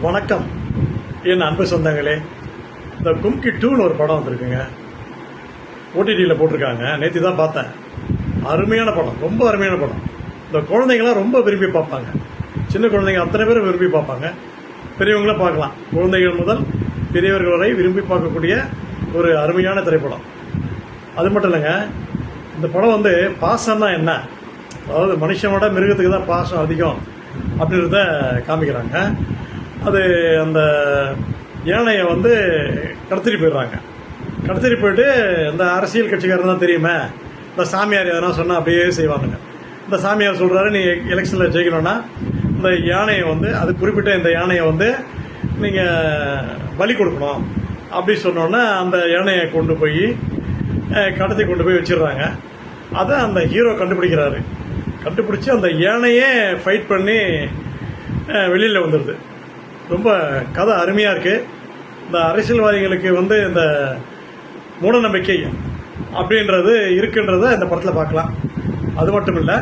வணக்கம் என் அன்பு சொந்தங்களே. இந்த கும்கி 2ன்னு ஒரு படம் வந்திருக்குங்க. ஓடிடியில் போட்டிருக்காங்க. நேற்று தான் பார்த்தேன். அருமையான படம், ரொம்ப அருமையான படம். இந்த குழந்தைங்களாம் ரொம்ப விரும்பி பார்ப்பாங்க. சின்ன குழந்தைங்க அத்தனை பேரும் விரும்பி பார்ப்பாங்க. பெரியவங்களும் பார்க்கலாம். குழந்தைகள் முதல் பெரியவர்கள் வரை விரும்பி பார்க்கக்கூடிய ஒரு அருமையான திரைப்படம். அது மட்டும் இல்லைங்க, இந்த படம் பாசம்னா என்ன, அதாவது மனுஷனோட மிருகத்துக்கு தான் பாசம் அதிகம் அப்படின்றத காமிக்கிறாங்க. அது அந்த யானையை கடத்திட்டு போயிடுறாங்க. கடத்திட்டு போயிட்டு இந்த அரசியல் கட்சிக்காரன் தான் தெரியுமே, இந்த சாமியார் எதனா சொன்னால் அப்படியே செய்வானுங்க. இந்த சாமியார் சொல்கிறாரு, நீ எலெக்ஷனில் ஜெயிக்கணும்னா இந்த யானையை அது குறிப்பிட்ட இந்த யானையை நீங்கள் பலி கொடுக்கணும் அப்படி சொன்னோன்னா அந்த யானையை கொண்டு போய் கடத்தி கொண்டு போய் வச்சிடுறாங்க. அதை அந்த ஹீரோ கண்டுபிடிக்கிறாரு. கண்டுபிடிச்சி அந்த யானையே ஃபைட் பண்ணி வெளியில் வந்துடுது. ரொம்ப கதை அருமையாக இருக்குது. இந்த அரசியல்வாதிகளுக்கு இந்த மூடநம்பிக்கை அப்படின்றது இருக்குன்றத இந்த படத்தில் பார்க்கலாம். அது மட்டும் இல்லை,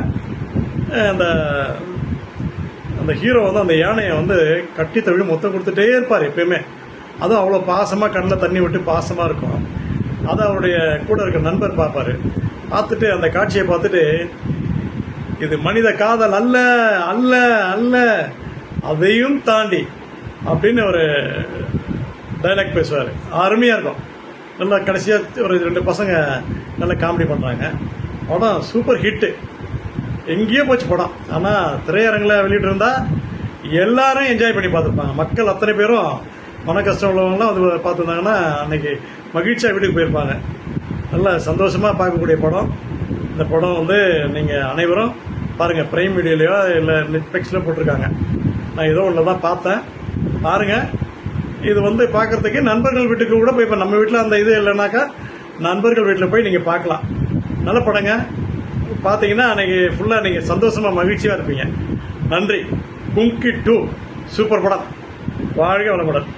அந்த அந்த ஹீரோ அந்த யானையை கட்டி தழுவி மொத்தம் கொடுத்துட்டே இருப்பார் எப்பயுமே. அதுவும் அவ்வளோ பாசமாக, கண்ணில் தண்ணி விட்டு பாசமாக இருக்கும். அதை அவருடைய கூட இருக்க நண்பர் பார்ப்பார். பார்த்துட்டு அந்த காட்சியை பார்த்துட்டு, இது மனித காதல் அல்ல அல்ல அல்ல, அதையும் தாண்டி அப்படின்னு ஒரு டைலாக் பேசுவார். அருமையாக இருக்கும். நல்லா கடைசியாக ஒரு 2 பசங்க நல்லா காமெடி பண்ணுறாங்க. படம் சூப்பர் ஹிட்டு. எங்கேயோ போச்சு படம். ஆனால் திரையரங்கில் வெளியிட்டிருந்தா எல்லாரும் என்ஜாய் பண்ணி பார்த்துருப்பாங்க. மக்கள் அத்தனை பேரும் மன கஷ்டம் உள்ளவங்களாம் பார்த்துருந்தாங்கன்னா அன்னைக்கு மகிழ்ச்சியாக வீட்டுக்கு போயிருப்பாங்க. நல்லா சந்தோஷமாக பார்க்கக்கூடிய படம். இந்த படம் நீங்கள் அனைவரும் பாருங்கள். பிரைம் வீடியோலையோ இல்லை நெட்ஃப்ளிக்ஸில் போட்டிருக்காங்க. நான் ஏதோ ஒன்று தான் பார்த்தேன். பாருங்கள். இது பார்க்குறதுக்கு நண்பர்கள் வீட்டுக்கு கூட போய், இப்போ நம்ம வீட்டில் அந்த இது இல்லைனாக்கா நண்பர்கள் வீட்டில் போய் நீங்கள் பார்க்கலாம். நல்ல படங்க. பார்த்தீங்கன்னா அன்றைக்கி ஃபுல்லாக நீங்கள் சந்தோஷமாக மகிழ்ச்சியாக இருப்பீங்க. நன்றி. கும்கி 2 சூப்பர் படம். வாழ்க வளமுடன்.